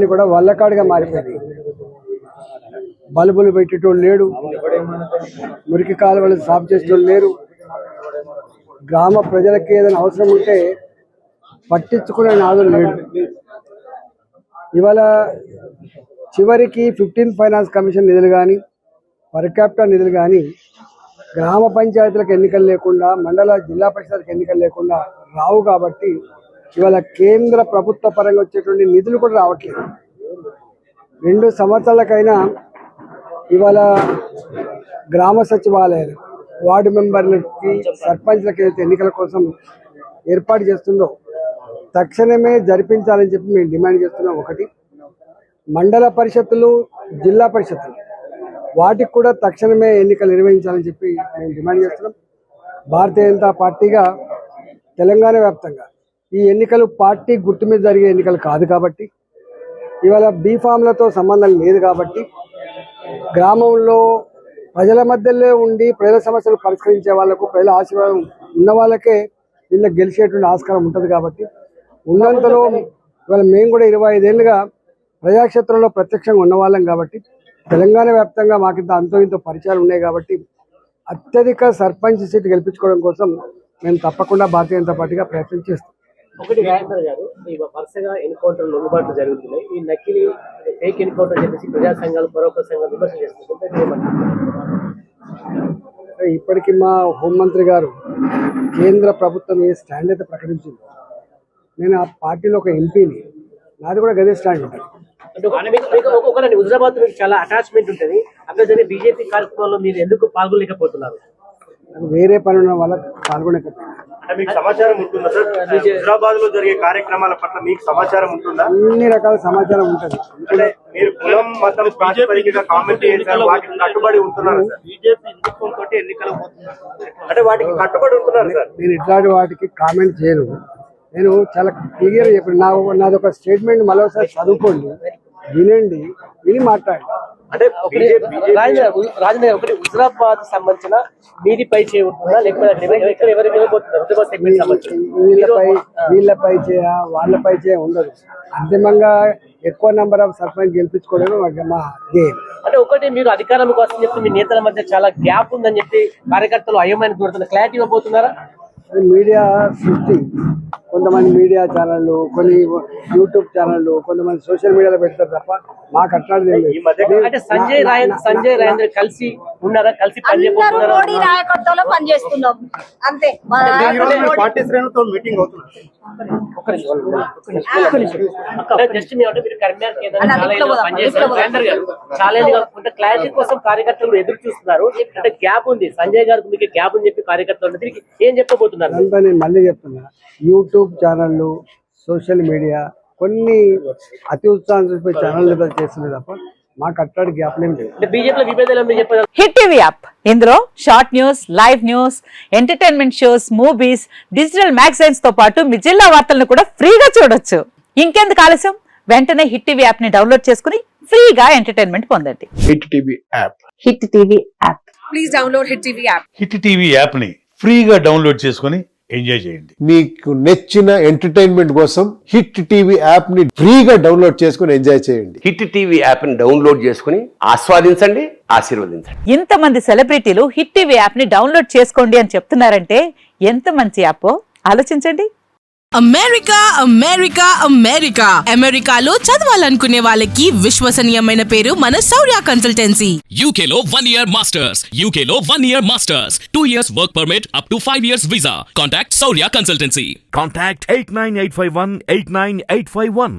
కూడా వల్లకాడుగా మారిపోయింది. బల్బులు పెట్టేటోళ్ళు లేడు, మురికి కాలువలు సాఫ్ చేసేటోళ్ళు లేరు, గ్రామ ప్రజలకి ఏదైనా అవసరం ఉంటే పట్టించుకునే నాదులు లేడు. ఇవాళ చివరికి 15th ఫైనాన్స్ కమిషన్ నిధులు కానీ, పర్ క్యాపిటల్ నిధులు కానీ గ్రామ పంచాయతీలకు ఎన్నికలు లేకుండా, మండల జిల్లా పరిషత్లకు ఎన్నికలు లేకుండా రావు. కాబట్టి ఇవాళ కేంద్ర ప్రభుత్వ పరంగా వచ్చేటువంటి నిధులు కూడా రావట్లేదు. 2 సంవత్సరాలకైనా ఇవాళ గ్రామ సచివాలయాలు, వార్డు మెంబర్లకి, సర్పంచ్లకి ఏదైతే ఎన్నికల కోసం ఏర్పాటు చేస్తుందో తక్షణమే జరిపించాలని చెప్పి మేము డిమాండ్ చేస్తున్నాం. ఒకటి, మండల పరిషత్తులు, జిల్లా పరిషత్తులు వాటికి కూడా తక్షణమే ఎన్నికలు నిర్వహించాలని చెప్పి మేము డిమాండ్ చేస్తున్నాం. భారతీయ జనతా పార్టీగా తెలంగాణ వ్యాప్తంగా ఈ ఎన్నికలు పార్టీ గుర్తు మీద జరిగే ఎన్నికలు కాదు కాబట్టి, ఇవాళ బీఫామ్లతో సంబంధం లేదు కాబట్టి, గ్రామంలో ప్రజల మధ్యలో ఉండి ప్రజల సమస్యలు పరిష్కరించే వాళ్లకు, ప్రజల ఆశీర్వాదం ఉన్న వాళ్ళకే వీళ్ళకి గెలిచేటువంటి ఆస్కారం ఉంటుంది. కాబట్టి ఉన్నంతలో ఇవాళ మేము కూడా 25 ఏళ్ళుగా ప్రజాక్షేత్రంలో ప్రత్యక్షంగా ఉన్నవాళ్ళం కాబట్టి, తెలంగాణ వ్యాప్తంగా మాకింత అంతో ఇంతో పరిచయాలు ఉన్నాయి కాబట్టి అత్యధిక సర్పంచ్ సీటు గెలిపించుకోవడం కోసం మేము తప్పకుండా భారతీయ జనతా పార్టీగా ప్రయత్నం చేస్తాం. ఒకటి రాజేంద్ర గారు, ఈ వరుసగా ఎన్కౌంటర్ లొంగుబాట్లు జరుగుతున్నాయి. ఈ నకిలీ ఫేక్ ఎన్కౌంటర్ చెప్పేసి ప్రజా సంఘాలు, పరోక్ష సంఘాలు విమర్శలు చేస్తుంటే ఇప్పటికీ మా హోంమంత్రి గారు కేంద్ర ప్రభుత్వం ఏ స్టాండ్ అయితే ప్రకటించింది, నేను ఆ పార్టీలో ఒక ఎంపీని, నాది కూడా గదే స్టాండ్ ఉంటుంది. ఒకటి హుజరాబాద్ మీకు చాలా అటాచ్మెంట్ ఉంటుంది, అక్కడ జరిగే బీజేపీ కార్యక్రమంలో మీరు ఎందుకు పాల్గొనలేకపోతున్నారు? వేరే పని ఉన్న వాళ్ళకి పాల్గొనకపోతున్నారు. మీకు సమాచారం ఉంటుందా సార్? హైదరాబాద్ లో జరిగే కార్యక్రమాల పట్ల మీకు సమాచారం ఉంటుందా? అన్ని రకాల సమాచారం ఉంటుంది. అంటే మీరు కులం, మతం ప్రాతిపదికగా కామెంట్ చేశారు, వాటికి కట్టుబడి ఉంటున్నారు సార్? బీజేపీ హిందుత్వంతో ఎన్నికలు పోతున్నారు అంటే వాటికి కట్టుబడి ఉంటున్నారు సార్? నేను ఇట్లాంటి వాటికి కామెంట్ చేయను. నేను చాలా క్లియర్ చెప్పాను. నాది ఒక స్టేట్మెంట్ మరోసారి చదువుకోండి, వినండి, విని మాట్లాడండి. అంటే రాజేంద్ర ఒకటి హుజరాబాద్ సంబంధించిన మీది పై చేయ ఉంటుందా, లేకపోతే వీళ్ళపై చేయ, వాళ్ళపై చేయ ఉండదు. అంతిమంగా ఎక్కువ నెంబర్ ఆఫ్ సర్పంచ్ గెలిపించుకోవడం మా ధ్యేయం. అంటే ఒకటి, మీరు అధికారం కోసం చెప్పి మీ నేతల మధ్య చాలా గ్యాప్ ఉందని చెప్పి కార్యకర్తలు అయోమయానికి గురవుతున్నారు, క్లారిటీ ఇవ్వబోతున్నారా? మీడియా సృష్టి, కొంతమంది మీడియా ఛానళ్ళు, కొన్ని యూట్యూబ్ ఛానళ్ళు, కొంతమంది సోషల్ మీడియాలో పెడతారు తప్ప మాకు అట్లాంటిది. అంటే సంజయ్ రాజేంద్ర కలిసి ఉన్నారా, కలిసి పనిచేస్తున్నాం అంతే. పార్టీ శ్రేణులతో మీటింగ్ అవుతుంది. క్లారిటీ కోసం కార్యకర్తలు ఎదురు చూస్తున్నారు. అంటే గ్యాప్ ఉంది, సంజయ్ గారికి మీకు గ్యాప్ అని చెప్పి కార్యకర్తలు తిరిగి ఏం చెప్పబోతున్నారు? నేను మళ్ళీ చెప్తున్నా, యూట్యూబ్ ఛానళ్ళు, సోషల్ మీడియా కొన్ని అతి ఉత్సాహం చూపే ఛానళ్ళు చేస్తుంది తప్ప మాకు అట్లాంటి గ్యాప్ లేదు. హిట్ టీవీ యాప్, ఇందులో short news, live news, entertainment shows, movies, digital magazines తో పాటు మీ జిల్లా వార్తలను కూడా ఫ్రీగా చూడొచ్చు. ఇంకెందుకు ఆలస్యం, వెంటనే హిట్ టీవీ యాప్ ని డౌన్లోడ్ చేసుకుని ఫ్రీగా ఎంటర్టైన్మెంట్ పొందండి. Hit TV app, hit TV app, please download hit TV app. Hit TV app ని ఫ్రీగా డౌన్లోడ్ చేసుకుని ఎంజాయ్ చేయండి. మీకు నచ్చిన ఎంటర్టైన్మెంట్ కోసం హిట్ టీవీ యాప్ ని ఫ్రీగా డౌన్లోడ్ చేసుకుని ఎంజాయ్ చేయండి. హిట్ టీవీ యాప్ ని డౌన్లోడ్ చేసుకుని ఆస్వాదించండి, ఆశీర్వదించండి. ఇంతమంది సెలబ్రిటీలు హిట్ టీవీ యాప్ ని డౌన్లోడ్ చేసుకోండి అని చెప్తున్నారంటే ఎంత మంచి యాప్ ఆలోచించండి. అమెరికా అమెరికా అమెరికా అమెరికాలో చదవాలనుకునే వాళ్ళకి విశ్వసనీయమైన పేరు మన శౌర్య కన్సల్టెన్సీ. UK లో 1 year masters, UK లో 1 year masters, 2 years work permit up to 5 years visa. Contact Saurya Consultancy. Contact 89851 89851.